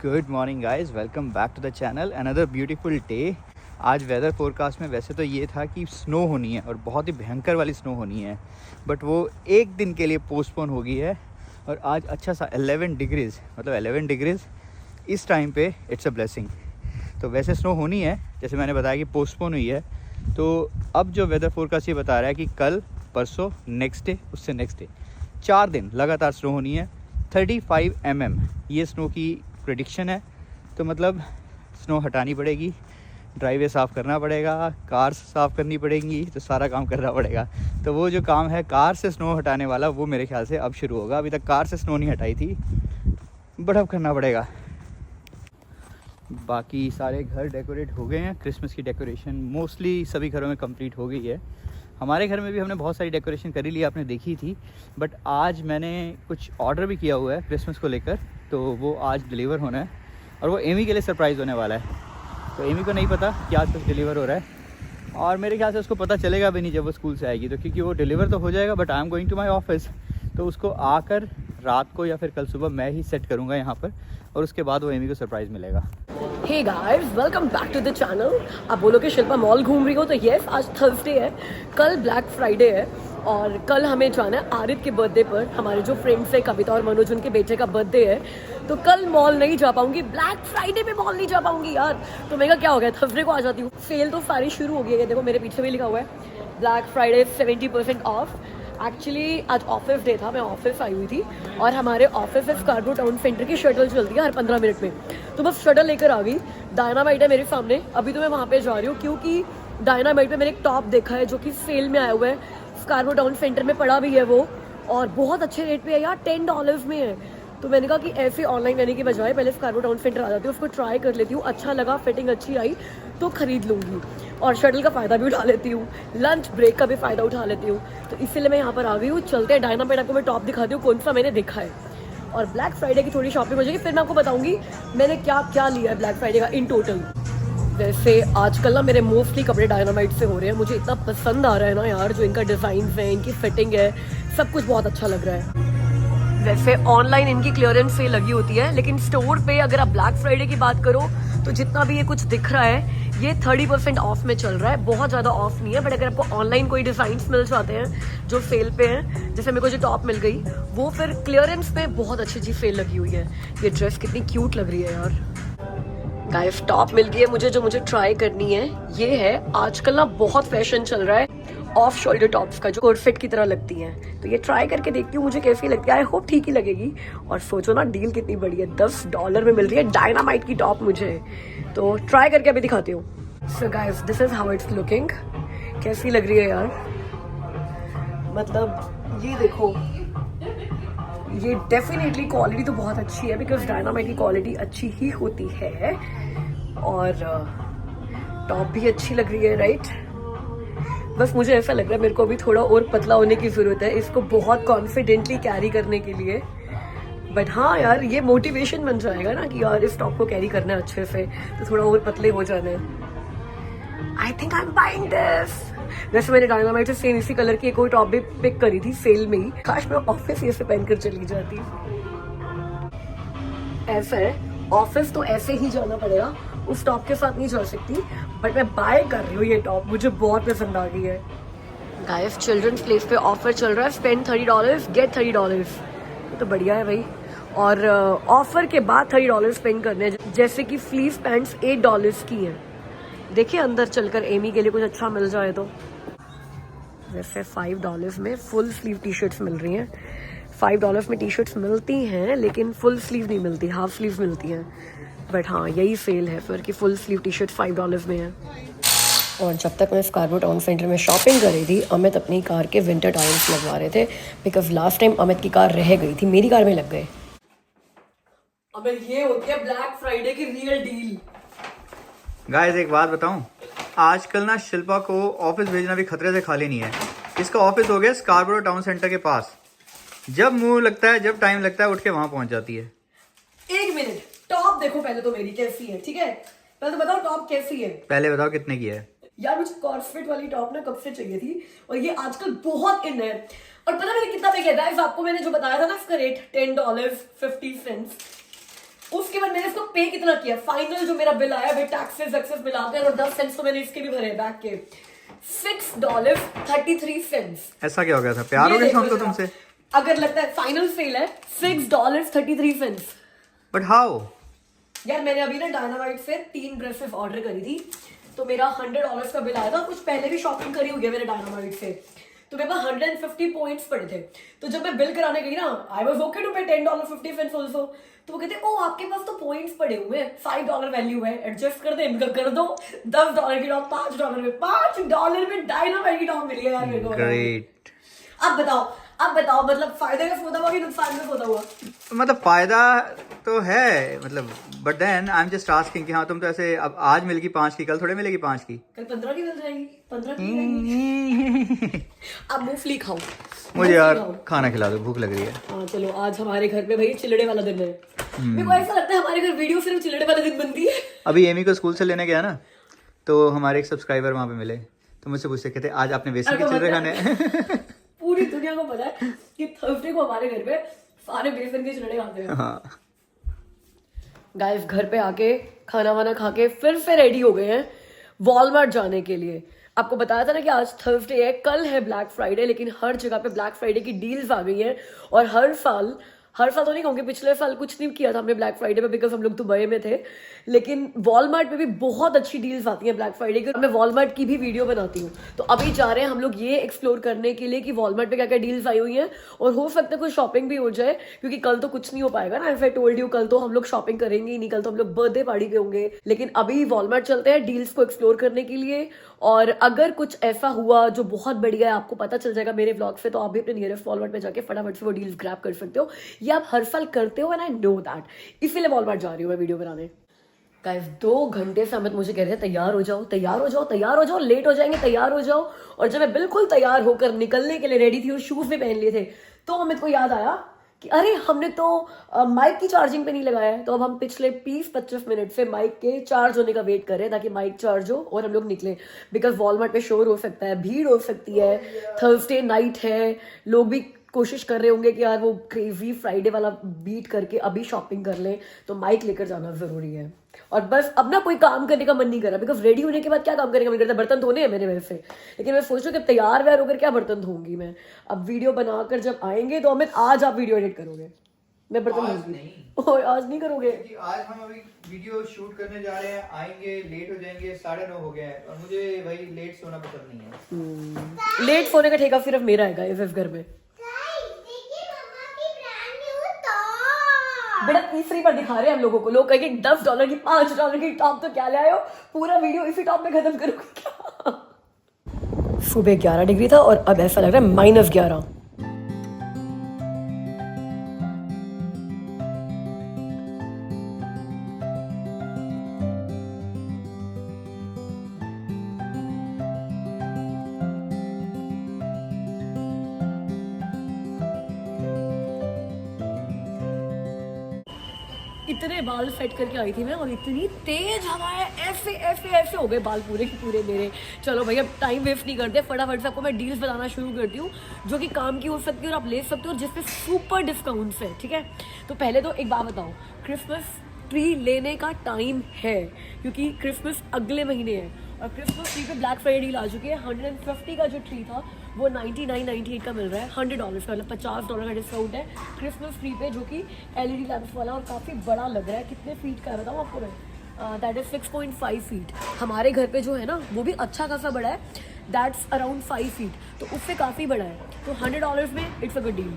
Good morning guys, welcome back to the channel. Another beautiful day. आज weather forecast में वैसे तो ये था कि स्नो होनी है और बहुत ही भयंकर वाली स्नो होनी है, बट वो एक दिन के लिए पोस्टपोन हो गई है। और आज अच्छा सा 11 डिग्रीज़, मतलब 11 डिग्रीज़ इस टाइम पे इट्स अ ब्लेसिंग। तो वैसे स्नो होनी है, जैसे मैंने बताया कि पोस्टपोन हुई है। तो अब जो वेदर फोरकास्ट ये बता रहा है कि कल, परसों, नेक्स्ट डे, उससे नेक्स्ट डे 4 दिन लगातार स्नो होनी है। 35 mm ये स्नो की प्रेडिक्शन है। तो मतलब स्नो हटानी पड़ेगी, ड्राइवे साफ़ करना पड़ेगा, कार साफ़ करनी पड़ेंगी, तो सारा काम करना पड़ेगा। तो वो जो काम है कार से स्नो हटाने वाला, वो मेरे ख्याल से अब शुरू होगा। अभी तक कार से स्नो नहीं हटाई थी, बट अब करना पड़ेगा। बाकी सारे घर डेकोरेट हो गए हैं। क्रिसमस की डेकोरेशन मोस्टली सभी घरों में कंप्लीट हो गई है। हमारे घर में भी हमने बहुत सारी डेकोरेशन करी ली, आपने देखी थी। बट आज मैंने कुछ ऑर्डर भी किया हुआ है क्रिसमस को लेकर, तो वो आज डिलीवर होना है और वो एमी के लिए सरप्राइज़ होने वाला है। तो एमी को नहीं पता कि आज कुछ डिलीवर हो रहा है, और मेरे ख्याल से उसको पता चलेगा भी नहीं जब वो स्कूल से आएगी। तो क्योंकि वो डिलीवर तो हो जाएगा, but I am going to my office, तो उसको आकर रात को या फिर कल सुबह मैं ही सेट करूँगा यहाँ पर, और उसके बाद वो एमी को सरप्राइज़ मिलेगा। Hey guys, welcome back to the channel. आप बोलो कि शिल्पा मॉल घूम रही हो, तो यस, आज थर्सडे है, कल ब्लैक फ्राइडे है और कल हमें जाना है आरित के बर्थडे पर। हमारे जो फ्रेंड्स है कविता और मनोज, उनके बेटे का बर्थडे है, तो कल मॉल नहीं जा पाऊंगी, ब्लैक फ्राइडे पे मॉल नहीं जा पाऊंगी यार। तो मैं क्या हो गया, थर्सडे को आ जाती हूँ। सेल तो सारी शुरू हो गई है, देखो मेरे पीछे भी लिखा हुआ है ब्लैक फ्राइडे 70% ऑफ। एक्चुअली आज ऑफिस डे था, मैं ऑफिस आई हुई थी और हमारे ऑफिस से स्कार्बो टाउन सेंटर की शटल चलती है हर 15 मिनट में। तो बस शटल लेकर आ गई। डायनामाइट है मेरे सामने, अभी तो मैं वहाँ पे जा रही हूँ क्योंकि डायनामाइट पे मैंने एक टॉप देखा है जो कि सेल में आया हुआ है। स्कार्बो टाउन सेंटर में पड़ा भी है वो, और बहुत अच्छे रेट पे है यार, $10 में है। तो मैंने कहा कि ऐसे ऑनलाइन लेने की बजाय पहले स्कार्बो टाउन सेंटर आ जाती हूँ, उसको ट्राई कर लेती हूँ, अच्छा लगा, फिटिंग अच्छी आई तो खरीद लूँगी, और शटल का फ़ायदा भी उठा लेती हूँ, लंच ब्रेक का भी फ़ायदा उठा लेती हूँ। तो इसीलिए मैं यहाँ पर आ गई हूँ। चलते हैं डायनामाइट, आपको मैं टॉप दिखाती हूँ कौन सा मैंने देखा है, और ब्लैक फ्राइडे की थोड़ी शॉपिंग हो जाएगी, फिर मैं आपको बताऊँगी मैंने क्या क्या लिया है ब्लैक फ्राइडे का इन टोटल। वैसे आजकल ना मेरे मोस्टली कपड़े डायनामाइट से हो रहे हैं, मुझे इतना पसंद आ रहा है ना यार, जो इनका डिज़ाइन है, इनकी फिटिंग है, सब कुछ बहुत अच्छा लग रहा है। वैसे ऑनलाइन इनकी क्लियरेंस सेल लगी होती है, लेकिन स्टोर पे अगर आप ब्लैक फ्राइडे की बात करो तो जितना भी ये कुछ दिख रहा है ये 30% ऑफ में चल रहा है, बहुत ज़्यादा ऑफ नहीं है। बट अगर आपको ऑनलाइन कोई डिज़ाइंस मिल जाते हैं जो सेल पे हैं, जैसे मेरे को जो टॉप मिल गई, वो फिर क्लियरेंस पे बहुत अच्छी चीज़ सेल लगी हुई है। ये ड्रेस कितनी क्यूट लग रही है यार। गाइस, टॉप मिल गई है मुझे, जो मुझे ट्राई करनी है ये है। आजकल ना बहुत फैशन चल रहा है ऑफ शोल्डर टॉप्स का, जो कोट फिट की तरह लगती हैं। तो ये ट्राई करके देखती हूँ मुझे कैसी लगती है, आई होप ठीक ही लगेगी। और सोचो ना, डील कितनी बड़ी है, $10 में मिल रही है डायनामाइट की टॉप मुझे। तो ट्राई करके अभी दिखाती हूँ। So guys, this is how it's looking. कैसी लग रही है यार, मतलब ये देखो, ये डेफिनेटली क्वालिटी तो बहुत अच्छी है, बिकॉज डायनामाइट की क्वालिटी अच्छी ही होती है। और टॉप भी अच्छी लग रही है, राइट। बस मुझे ऐसा लग रहा है मेरे को अभी थोड़ा और पतला होने की ज़रूरत है इसको बहुत कॉन्फिडेंटली कैरी करने के लिए। बट हाँ यार, ये मोटिवेशन बन जाएगा ना कि यार इस टॉप को कैरी करना है अच्छे से, तो थोड़ा और पतले हो जाना है। I think I am buying this. वैसे मैंने डायनामाइट से सेम इसी कलर की एक और टॉप भी पिक करी थी सेल में ही, काश मैं ऑफिस ये से पहनकर चली जाती। ऐसा है, ऑफिस तो ऐसे ही जाना पड़ेगा, उस टॉप के साथ नहीं जा सकती। बट मैं बाय कर रही हूँ ये टॉप, मुझे बहुत पसंद आ गई है। गाइस, चिल्ड्रंस प्लेस पे ऑफर चल रहा है, स्पेंड $30 गेट $30। ये तो बढ़िया है भाई। और ऑफर के बाद $30 स्पेंड करने हैं, जैसे कि फ्लीस पैंट्स $8 की हैं। देखिए अंदर चलकर एमी के लिए कुछ अच्छा मिल जाए तो। वैसे $5 में फुल स्लीव टी शर्ट्स मिल रही हैं। $5 में टी शर्ट्स मिलती हैं, लेकिन फुल स्लीव नहीं मिलती, हाफ स्लीव मिलती हैं। बट हाँ, यही सेल है फिर कि फुल स्लीव टी शर्ट $5 में है। और जब तक मैं स्कार्बो टाउन सेंटर में शॉपिंग कर रही थी, अमित अपनी कार के विंटर टायर्स लगवा रहे थे, बिकॉज लास्ट टाइम अमित की कार रह गई थी, मेरी कार में लग गए। अब ये होती है ब्लैक फ्राइडे की रियल डील। गाइस, एक बात बताऊं, आजकल ना शिल्पा को ऑफिस भेजना भी खतरे से खाली नहीं है। इसका ऑफिस हो गया स्कार्बरो टाउन सेंटर के पास। जब मुंह लगता है, जब टाइम लगता है, उठ के वहां पहुंच जाती है। एक मिनट, टॉप देखो पहले तो मेरी कैसी है, ठीक है? पहले तो बताओ टॉप कैसी है। पहले बताओ कितने की है। यार मुझे कॉर्सेट वाली टॉप ना कब से चाहिए थी, और ये आजकल बहुत इन है। और पता मैंने कितना पे किया था आपको, मैंने जो बताया था ना इसका रेट $10.50। उसके बाद मैंने इसको पे कितना किया, फाइनल जो मेरा बिल आया विद टैक्सेस एक्सेस मिलाकर और 10 सेंट्स तो मैंने इसके भी भरे बैक के, $6.33। ऐसा क्या हो गया था? प्यार हो गया था उनको तुमसे? अगर लगता है फाइनल सेल है $6.33। But how? यार मैंने अभी ना डायनामाइट से 3 ड्रेसेस ऑर्डर करी थी, तो मेरा $100 का बिल आया था। कुछ पहले भी शॉपिंग करी हुई है मैंने डायनामाइट से, तो मेरे पास 150 पॉइंट्स पड़े थे। तो जब मैं बिल कराने गई ना, आई वाज ओके टू पे $10.50 ऑल्सो। तो वो कहते ओ आपके पास तो पॉइंट्स पड़े हुए हैं, $5 वैल्यू है, एडजस्ट कर दे। इनका कर दो, $10 की टॉप $5 में, $5 में डायनामाइट की टॉप मिली है यार मेरे को। ग्रेट। अब बताओ मतलब फायदे का सौदा हुआ कि नुकसान का सौदा हुआ? मतलब फायदा तो है, मतलब but then I am just asking कि हाँ तुम तो ऐसे अब आज मिलेगी 5 की, कल थोड़े मिलेगी 5 की, कल 15 की मिल जाएगी, 15 की मिलेगी। अब मूंगफली खाओ, मुझे यार खाना खिला दो, भूख लग रही है। हाँ चलो, आज हमारे घर पे भाई चिलड़े वाला दिन है। मेरे को ऐसा लगता है हमारे घर वीडियो सिर्फ चिलड़े वाले दिन बनती है। अभी एमी को स्कूल से लेने गया ना, तो हमारे एक सब्सक्राइबर वहाँ पे मिले, तो मुझसे पूछते कहते आज आपने बेसन के चिल्ड्रे खाने हैं। पूरी दुनिया को पता है कि थर्सडे को हमारे घर पे सारे बेसन के चिलड़े खाते हैं। हाँ गाइस घर पे आके खाना वाना खा के फिर से रेडी हो गए हैं वॉलमार्ट जाने के लिए। आपको बताया था ना कि आज थर्सडे है, कल है ब्लैक फ्राइडे, लेकिन हर जगह पे ब्लैक फ्राइडे की डील्स आ गई हैं। और हर साल तो नहीं कहूँगी, पिछले साल कुछ नहीं किया था हमने ब्लैक फ्राइडे पे बिकॉज हम लोग दुबई में थे, लेकिन वॉलमार्ट पे भी बहुत अच्छी डील्स आती हैं ब्लैक फ्राइडे की। मैं वॉलमार्ट की भी वीडियो बनाती हूँ, तो अभी जा रहे हैं हम लोग ये एक्सप्लोर करने के लिए कि वॉलमार्ट पे क्या क्या डील्स आई हुई हैं, और हो सकता है कुछ शॉपिंग भी हो जाए, क्योंकि कल तो कुछ नहीं हो पाएगा ना। आई टोल्ड यू, कल तो हम लोग शॉपिंग करेंगे ही नहीं, कल तो हम लोग बर्थडे पार्टी पे होंगे। लेकिन अभी वॉलमार्ट चलते हैं डील्स को एक्सप्लोर करने के लिए, और अगर कुछ ऐसा हुआ जो बहुत बढ़िया है, आपको पता चल जाएगा मेरे व्लॉग से, तो आप भी अपने नियरेस्ट वॉलमार्ट में जाके फटाफट से वो डील्स ग्रैब कर सकते हो। ये आप हर साल करते हो एंड आई नो दैट, इसीलिए वॉलमार्ट जा रही हूँ मैं वीडियो बनाने। गाइस 2 घंटे से अमित मुझे कह रहे थे तैयार हो जाओ, तैयार हो जाओ, तैयार हो जाओ, लेट हो जाएंगे, तैयार हो जाओ। और जब मैं बिल्कुल तैयार होकर निकलने के लिए रेडी थी और शूज भी पहन लिए थे, तो अमित को याद आया कि अरे हमने तो माइक की चार्जिंग पे नहीं लगाया है। तो अब हम पिछले 20-25 मिनट से माइक के चार्ज होने का वेट कर रहे हैं ताकि माइक चार्ज हो और हम लोग निकले, बिकॉज वॉलमार्ट पे शोर हो सकता है, भीड़ हो सकती है, थर्सडे नाइट है, लोग भी कोशिश कर रहे होंगे कि यार वो क्रेजी फ्राइडे वाला बीट करके अभी शॉपिंग कर लें, तो माइक लेकर जाना जरूरी है। और बस अब ना कोई काम करने का मन नहीं कर रहा, बिकॉज रेडी होने के बाद क्या काम करने का मन करता है? बर्तन धोने हैं मेरे वजह से, लेकिन मैं सोच रही हूँ कि तैयार व्यार होकर क्या बर्तन धोऊंगी मैं। अब वीडियो बनाकर जब आएंगे तो अमित आज आप वीडियो एडिट करोगे, मैं बर्तन धोऊंगी। आज नहीं करोगे? आज हम अभी वीडियो शूट करने जा रहे हैं, आएंगे लेट हो जाएंगे, 9:30 हो गया है, और मुझे भाई लेट सोना पसंद नहीं है। लेट सोने का ठेका सिर्फ मेरा है इस घर में। बेटा तीसरी बार दिखा रहे हैं हम लोगों को, लोग कहेंगे $10 की $5 की टॉप तो क्या ले आए हो, पूरा वीडियो इसी टॉप में खत्म करोगे क्या? सुबह 11 डिग्री था और अब ऐसा लग रहा है -11। इतने बाल सेट करके आई थी मैं, और इतनी तेज हवा है, ऐसे ऐसे ऐसे हो गए बाल पूरे के पूरे मेरे। चलो भैया टाइम वेस्ट नहीं करते, फटाफट से आपको मैं डील्स बताना शुरू करती हूँ जो कि काम की हो सकती है और आप ले सकते हो, जिसपे सुपर डिस्काउंट्स है। ठीक है, तो पहले तो एक बात बताओ, क्रिसमस ट्री लेने का टाइम है, क्योंकि क्रिसमस अगले महीने है, और क्रिसमस ट्री पे ब्लैक फ्राइडे डील आ चुकी है। 150 का जो ट्री था वो 99.98 का मिल रहा है, $100 का, मतलब $50 का डिस्काउंट है क्रिसमस ट्री पे, जो कि LED लैंप्स वाला और काफ़ी बड़ा लग रहा है। कितने फीट का है बताऊँ आपको मैं? That is 6.5 feet. हमारे घर पे जो है ना वो भी अच्छा खासा बड़ा है, दैट्स अराउंड 5 फीट, तो उससे काफ़ी बड़ा है। तो $100 में it's a good deal.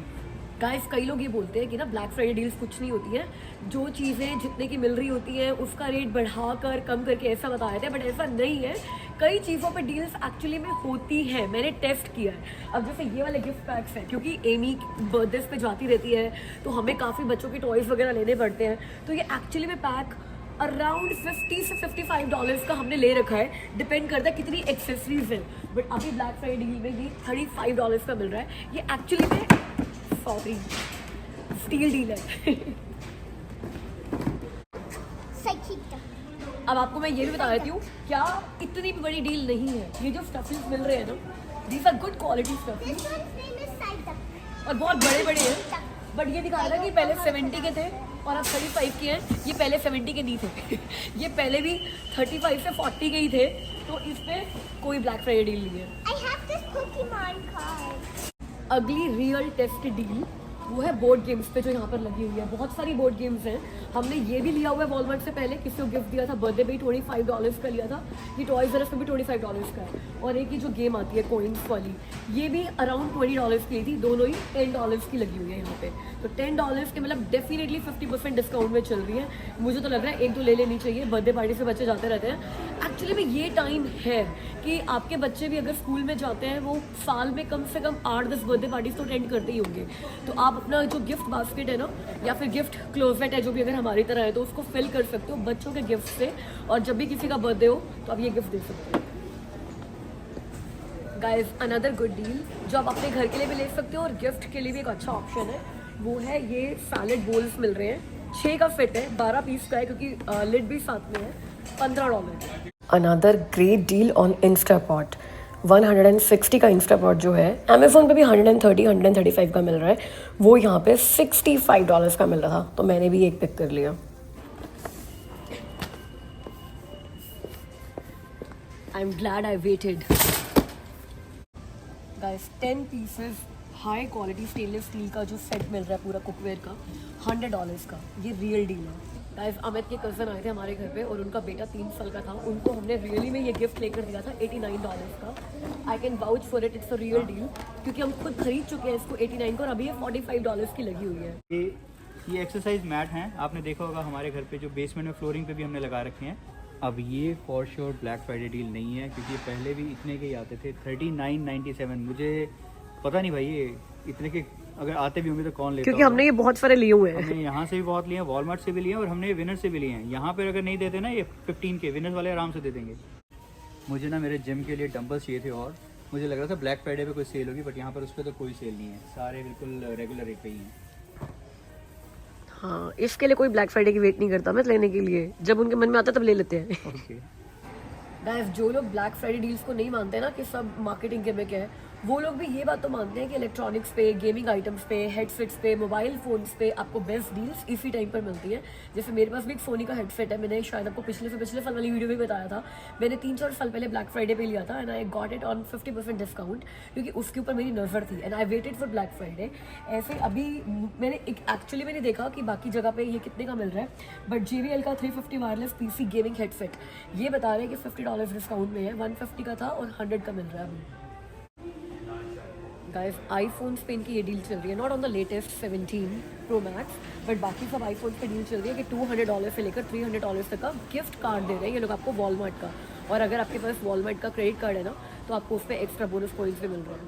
Guys कई लोग ये बोलते हैं कि ना ब्लैक फ्राइडे डील्स कुछ नहीं होती हैं, जो चीज़ें जितने की मिल रही होती हैं उसका रेट बढ़ाकर कम करके ऐसा बताया था, बट ऐसा नहीं है। कई चीज़ों पे डील्स एक्चुअली में होती हैं, मैंने टेस्ट किया है। अब जैसे ये वाले गिफ्ट पैक्स हैं, क्योंकि एमी बर्थडेज पे जाती रहती है तो हमें काफ़ी बच्चों के टॉयज़ वगैरह लेने पड़ते हैं, तो ये एक्चुअली में पैक अराउंड $50 से $55 का हमने ले रखा है, डिपेंड करता है कितनी एक्सेसरीज है। बट अभी ब्लैक फ्राइडे डील में ये $35 का मिल रहा है। ये एक्चुअली में स्टील डील है। अब आपको मैं ये भी बता देती हूँ, क्या इतनी भी बड़ी डील नहीं है। ये जो स्टफिंग्स मिल रहे हैं ना, these are good quality stuffings और बहुत बड़े बड़े हैं। बट ये दिखा रहा है कि पहले 70 के थे, और अब 35 के हैं। ये पहले 70 के नहीं थे ये पहले भी 35 से 40 के ही थे। तो इस पे कोई ब्लैक फ्राइडे डील नहीं है। I have this Pokemon card. अगली रियल टेस्ट डील वो है बोर्ड गेम्स पे जो यहाँ पर लगी हुई है। बहुत सारी बोर्ड गेम्स हैं। हमने ये भी लिया हुआ है वॉलमार्ट से पहले, किसी को गिफ्ट दिया था बर्थडे पे ही, $25 का लिया था। ये टॉयज R Us में भी $25 का है। और एक ही जो गेम आती है कोइंस वाली, ये भी अराउंड $20 की थी। दोनों ही $10 की लगी हुई है यहाँ पे। तो $10 के मतलब डेफिनेटली 50% डिस्काउंट में चल रही है। मुझे तो लग रहा है 1-2 ले लेनी चाहिए। बर्थडे पार्टी से बच्चे जाते रहते हैं। एक्चुअली में ये टाइम है कि आपके बच्चे भी अगर स्कूल में जाते हैं, वो साल में कम से कम 8-10 बर्थडे पार्टीज तो अटेंड करते ही होंगे। तो आप अपना जो गिफ्ट बास्केट है ना, या फिर गिफ्ट क्लोजेट है, जो भी अगर हमारी तरह है, तो उसको फिल कर सकते हो बच्चों के गिफ्ट से। और जब भी किसी का बर्थडे हो तो आप ये गिफ्ट दे सकते हो। गाइज अनदर गुड डील जो आप अपने घर के लिए भी ले सकते हो और गिफ्ट के लिए भी एक अच्छा ऑप्शन है, वो है ये सैलेड बोल्स मिल रहे हैं। 6 का फिट है, 12 पीस का है, क्योंकि लिड भी साथ में है। $15। Another great deal on Instapot. 160 का इंस्टापॉट जो है, अमेजोन पे भी 135 का मिल रहा है, वो यहाँ पे $65 का मिल रहा था। तो मैंने भी एक पिक कर लिया। I am glad I waited. Guys 10 pieces high quality stainless steel का जो सेट मिल रहा है पूरा कुकवेयर का, $100 का। ये रियल डील है। गाइस अमित के कज़न आए थे हमारे घर पे और उनका बेटा 3 साल का था। उनको हमने रियली में ये गिफ्ट लेकर दिया था $89 का। I can vouch for it, it's a real deal, क्योंकि हम खुद खरीद चुके हैं इसको 89 का और अभी ये $45 की लगी हुई है। ये एक्सरसाइज मैट हैं, आपने देखा होगा हमारे घर पे जो बेसमेंट में फ्लोरिंग पे भी हमने लगा रखे हैं। अब ये for sure black Friday deal नहीं है, क्योंकि ये पहले भी इतने के ही आते थे। 39.97। मुझे पता नहीं भाई ये इतने के अगर आते भी होंगे तो कौन लेता, क्योंकि हमने ये बहुत सारे लिए हुए हैं। हमने यहाँ से भी बहुत लिए हैं, वॉलमार्ट से भी लिए हैं, और हमने विनर से भी लिए हैं। यहाँ पर अगर नहीं देते ना ये 15 के, विनर्स वाले आराम से दे देंगे। मुझे ना मेरे जिम के लिए डंबल्स चाहिए थे और मुझे लग रहा था ब्लैक फ्राइडे पे कोई सेल होगी, बट यहाँ पर उस पर तो कोई सेल नहीं है। सारे बिल्कुल रेगुलर रेट पे ही हैं। हाँ, इसके लिए कोई ब्लैक फ्राइडे की वेट नहीं करता मैं लेने के लिए। जब उनके मन में आता है तब ले लेते हैं। ओके गाइस जो लोग ब्लैक फ्राइडे डील्स को नहीं मानते ना कि सब मार्केटिंग गिमिक है, वो लोग भी ये बात तो मानते हैं कि इलेक्ट्रॉनिक्स पे, गेमिंग आइटम्स पे, हेडसेट्स पे, मोबाइल फोन्स पे आपको बेस्ट डील्स इसी टाइम पर मिलती है। जैसे मेरे पास भी एक सोनी का हेडसेट है, मैंने शायद आपको पिछले साल वाली वीडियो में बताया था। मैंने 3-4 साल पहले ब्लैक फ्राइडे पे लिया था and I got it on 50% discount, क्योंकि उसके ऊपर मेरी नज़र थी and I waited for black Friday. ऐसे अभी मैंने देखा कि बाकी जगह पे ये कितने का मिल रहा है, बट JBL का 350 वायरलेस PC गेमिंग हेडसेट ये बता रहे हैं कि $50 डिस्काउंट में है। 150 का था और 100 का मिल रहा है अभी। गाइस आईफोन्स पे इनकी ये डील चल रही है, not on the latest 17 Pro Max, but बाकी सब आईफोन पे डील चल रही है कि $200 से लेकर $300 तक का गिफ्ट कार्ड दे रहे हैं ये लोग आपको वॉलमार्ट का। और अगर आपके पास वॉलमार्ट का क्रेडिट कार्ड है ना, तो आपको उस पर एक्स्ट्रा बोनस पॉइंट्स भी मिल रहे हैं।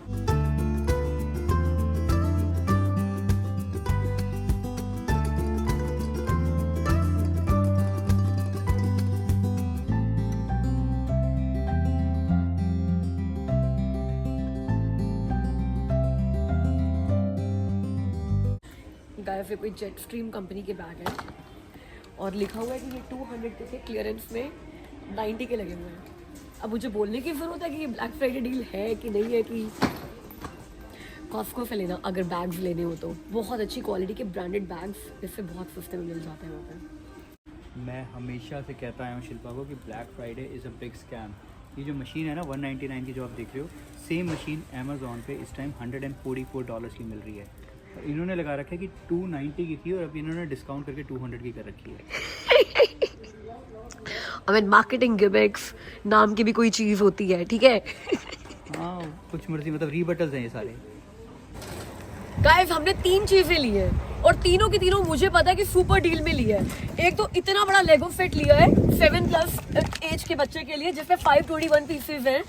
गाइस ये कोई जेट स्ट्रीम कंपनी के बैग है और लिखा हुआ है कि ये 200 के क्लियरेंस में 90 के लगे हुए हैं। अब मुझे बोलने की ज़रूरत है कि ये ब्लैक फ्राइडे डील है कि नहीं है, कि कॉस्को से लेना अगर बैग्स लेने हो तो। बहुत अच्छी क्वालिटी के ब्रांडेड बैग्स इससे बहुत सस्ते में मिल जाते हैं वहाँ पे। मैं हमेशा से कहता आया हूँ शिल्पा को कि black Friday is a big scam. ये जो मशीन है ना 199 की जो आप देख रहे हो, सेम मशीन अमेजोन पे इस टाइम $144 की मिल रही है। और इन्होंने लगा रखा है कि 290 की थी और अब इन्होंने डिस्काउंट करके 200 की कर रखी है। I mean, मार्केटिंग गिमिक्स नाम की भी कोई चीज़ होती है, ठीक है। हाँ कुछ मर्जी, मतलब रीबटल्स हैं ये सारे। गाइस हमने 3 चीज़ें ली है और तीनों की तीनों मुझे पता है कि सुपर डील में ली है। एक तो इतना बड़ा लेगो सेट लिया है 7+ एज के बच्चे के लिए, जिसमें 521 पीसेज हैं।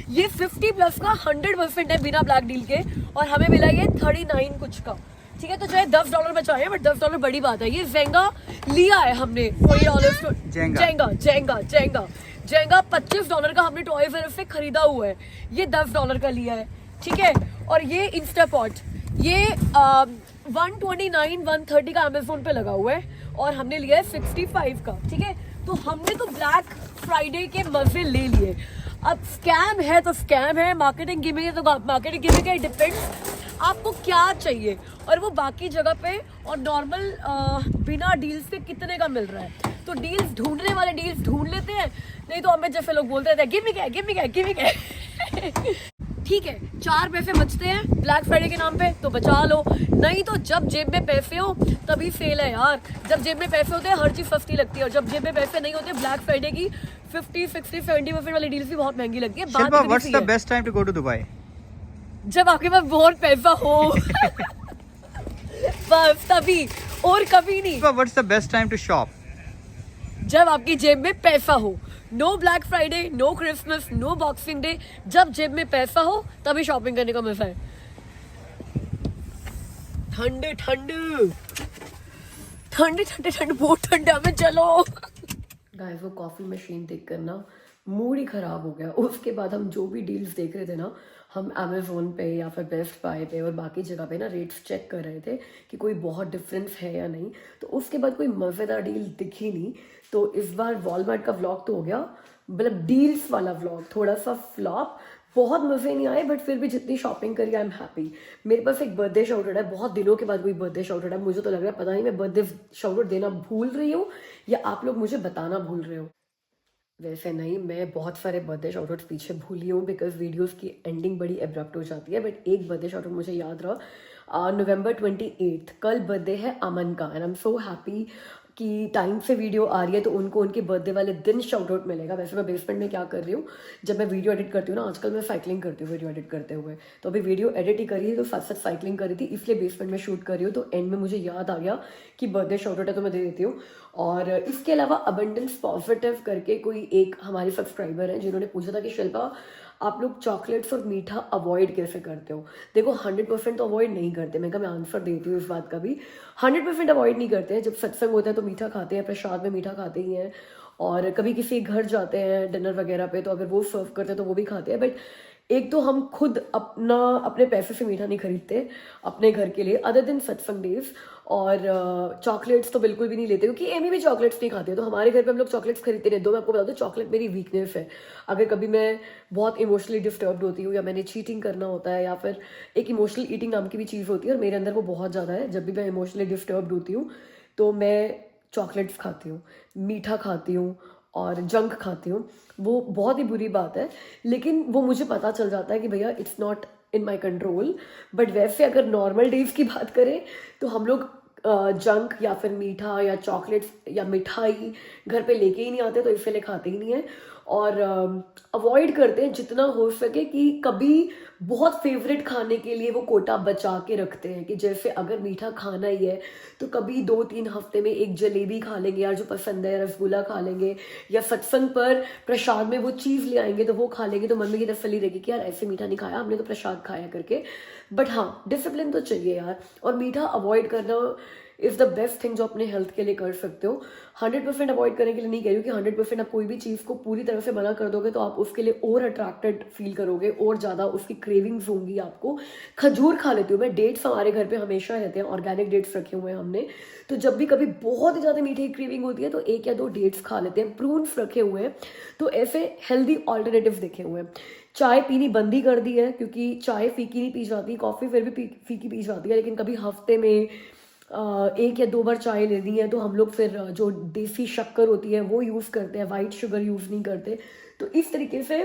ये 50+ का 100% है बिना ब्लैक डील के, और हमें मिला ये 39 कुछ का। ठीक है, तो चाहे $10 बचाए हैं, बट $10 बड़ी बात है। ये जेंगा लिया है हमने $40 जेंगा $25 का हमने टॉयज R Us से खरीदा हुआ है। ये $10 का लिया है, ठीक है। और ये इंस्टापॉट ये 129-130 का अमेजोन पे लगा हुआ है और हमने लिया है 65 का, ठीक है। तो हमने तो ब्लैक फ्राइडे के मजे ले लिए। अब स्कैम है तो स्कैम है, मार्केटिंग गिमिक है तो मार्केटिंग गिमिक है, डिपेंड्स आपको क्या चाहिए और वो बाकी जगह पे और नॉर्मल बिना डील्स के कितने का मिल रहा है। तो डील्स ढूंढने वाले डील्स ढूंढ लेते हैं, नहीं तो हमें जैसे लोग बोलते रहते हैं गिव मी क्या। ठीक है, 4 पैसे बचते हैं ब्लैक फ्राइडे के नाम पे तो बचा लो, नहीं तो जब जेब में पैसे हो तभी फेल है यार। जब जेब में पैसे होते हैं हर चीज सस्ती लगती है, और जब जेब में पैसे नहीं होते ब्लैक फ्राइडे की 50, 60, 70% वाली डील्स भी बहुत महंगी लगती है। Shilpa, what's the best time to go to Dubai? जब आपके पास बहुत पैसा हो बस तभी, और कभी नहीं। Shilpa, what's the best time to shop? जब आपकी जेब में पैसा हो। No Black Friday, no Christmas, no Boxing Day, जब जेब में पैसा हो तभी शॉपिंग करने का मजा है। ठंडे ठंडे ठंडे ठंडे ठंडे बहुत ठंडा में चलो। गाइस वो कॉफी मशीन देख कर ना मूड ही खराब हो गया। उसके बाद हम जो भी डील्स देख रहे थे ना, हम अमेजोन पे या फिर बेस्ट बाय पे और बाकी जगह पे ना रेट्स चेक कर रहे थे कि कोई बहुत डिफरेंस है या नहीं। तो उसके बाद कोई मज़ेदार डील दिखी नहीं। तो इस बार वॉलमार्ट का व्लॉग तो हो गया, मतलब डील्स वाला व्लॉग थोड़ा सा फ्लॉप। बहुत मज़े नहीं आए, बट फिर भी जितनी शॉपिंग करी आई एम हैप्पी। मेरे पास एक बर्थडे शाउट है, बहुत दिनों के बाद कोई बर्थडे शाउट है। मुझे तो लग रहा है पता नहीं मैं बर्थडे शाउट देना भूल रही हूँ या आप लोग मुझे बताना भूल रहे हो। वैसे नहीं, मैं बहुत सारे बर्थडे शाउटआउट्स पीछे भूली हूँ बिकॉज वीडियोस की एंडिंग बड़ी एब्रप्ट हो जाती है। बट एक बर्थडे शाउटआउट मुझे याद रहा, नवंबर 28 कल बर्थडे है अमन का, and I am so happy कि टाइम से वीडियो आ रही है तो उनको उनके बर्थडे वाले दिन शाउट आउट मिलेगा। वैसे मैं बेसमेंट में क्या कर रही हूँ, जब मैं वीडियो एडिट करती हूँ ना, आजकल मैं साइकिलिंग करती हूँ वीडियो एडिट करते हुए, तो अभी वीडियो एडिट ही करी है तो साथ साथ साइकिलिंग करी थी, इसलिए बेसमेंट में शूट कर रही हूँ। तो एंड में मुझे याद आ गया कि बर्थडे शाउट आउट है तो मैं दे देती हूँ। और इसके अलावा अबंडेंस पॉजिटिव करके कोई एक हमारे सब्सक्राइबर हैं जिन्होंने पूछा था कि शिल्पा आप लोग चॉकलेट्स और मीठा अवॉइड कैसे करते हो। देखो 100% तो अवॉइड नहीं करते, मैं कहा मैं आंसर देती हूँ इस बात का भी। 100% अवॉइड नहीं करते हैं। जब सत्संग होता है तो मीठा खाते हैं, प्रसाद में मीठा खाते ही हैं, और कभी किसी घर जाते हैं डिनर वगैरह पे तो अगर वो सर्व करते हैं तो वो भी खाते हैं। बट एक तो हम खुद अपने पैसे से मीठा नहीं खरीदते अपने घर के लिए अदर दिन सत्संग डेज, और चॉकलेट्स तो बिल्कुल भी नहीं लेते क्योंकि एमी भी चॉकलेट्स नहीं खाते। तो हमारे घर पे हम लोग चॉकलेट्स खरीदते रहते। दो मैं आपको बता दूं, चॉकलेट मेरी वीकनेस है। अगर कभी मैं बहुत इमोशनली डिस्टर्ब होती हूँ या मैंने चीटिंग करना होता है या फिर एक इमोशनल ईटिंग नाम की भी चीज़ होती है और मेरे अंदर वो बहुत ज़्यादा है, जब भी मैं इमोशनली डिस्टर्ब होती हूँ तो मैं चॉकलेट्स खाती हूँ, मीठा खाती हूँ और जंक खाती हूँ। वो बहुत ही बुरी बात है, लेकिन वो मुझे पता चल जाता है कि भैया it's not in my control. But वैसे अगर नॉर्मल डेज की बात करें तो हम लोग जंक या फिर मीठा या चॉकलेट्स या मिठाई घर पे लेके ही नहीं आते, तो इसलिए खाते ही नहीं है। और अवॉइड करते हैं जितना हो सके कि कभी बहुत फेवरेट खाने के लिए वो कोटा बचा के रखते हैं कि जैसे अगर मीठा खाना ही है तो कभी 2-3 हफ्ते में एक जलेबी खा लेंगे यार जो पसंद है, रसगुल्ला खा लेंगे, या सत्संग पर प्रसाद में वो चीज़ ले आएंगे तो वो खा लेंगे, तो मन में ये तसल्ली रहेगी कि यार ऐसे मीठा नहीं खाया हमने तो प्रसाद खाया करके। बट हाँ, डिसिप्लिन तो चाहिए यार, और मीठा अवॉइड करना इज़ द बेस्ट थिंग जो अपने हेल्थ के लिए कर सकते हो। 100% अवॉइड करने के लिए नहीं कह रही हूँ कि 100% आप कोई भी चीज़ को पूरी तरह से मना कर दोगे तो आप उसके लिए और अट्रैक्टेड फील करोगे और ज़्यादा उसकी क्रेविंग्स होंगी आपको। खजूर खा लेती हूँ मैं, डेट्स हमारे घर पे हमेशा रहते हैं, ऑर्गेनिक डेट्स रखे हुए हैं हमने, तो जब भी कभी बहुत ही ज़्यादा मीठी क्रेविंग होती है तो 1 या 2 डेट्स खा लेते हैं। प्रून्स रखे हुए हैं, तो ऐसे हेल्दी ऑल्टरनेटिव्स देखे हुए हैं। चाय पीनी बंद ही कर दी है क्योंकि चाय फीकी नहीं पी जाती, कॉफ़ी फिर भी फीकी पी जाती है, लेकिन कभी हफ्ते में 1 या 2 बार चाय लेनी है तो हम लोग फिर जो देसी शक्कर होती है वो यूज़ करते हैं, वाइट शुगर यूज़ नहीं करते। तो इस तरीके से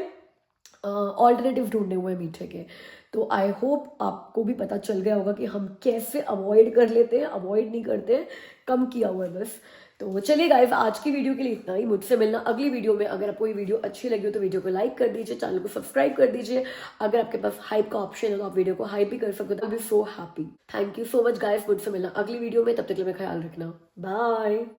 ऑल्टरनेटिव ढूंढने हुए मीठे के। तो आई होप आपको भी पता चल गया होगा कि हम कैसे अवॉइड कर लेते हैं, अवॉइड नहीं करते हैं, कम किया हुआ है बस। तो चलिए गाइस, आज की वीडियो के लिए इतना ही। मुझसे मिलना अगली वीडियो में। अगर आपको ये वीडियो अच्छी लगी हो तो वीडियो को लाइक कर दीजिए, चैनल को सब्सक्राइब कर दीजिए। अगर आपके पास हाइप का ऑप्शन है तो आप वीडियो को हाइप भी कर सकते हो। I be so happy. Thank you so much guys, मुझसे मिलना अगली वीडियो में। तब तक के लिए ख्याल रखना, बाय।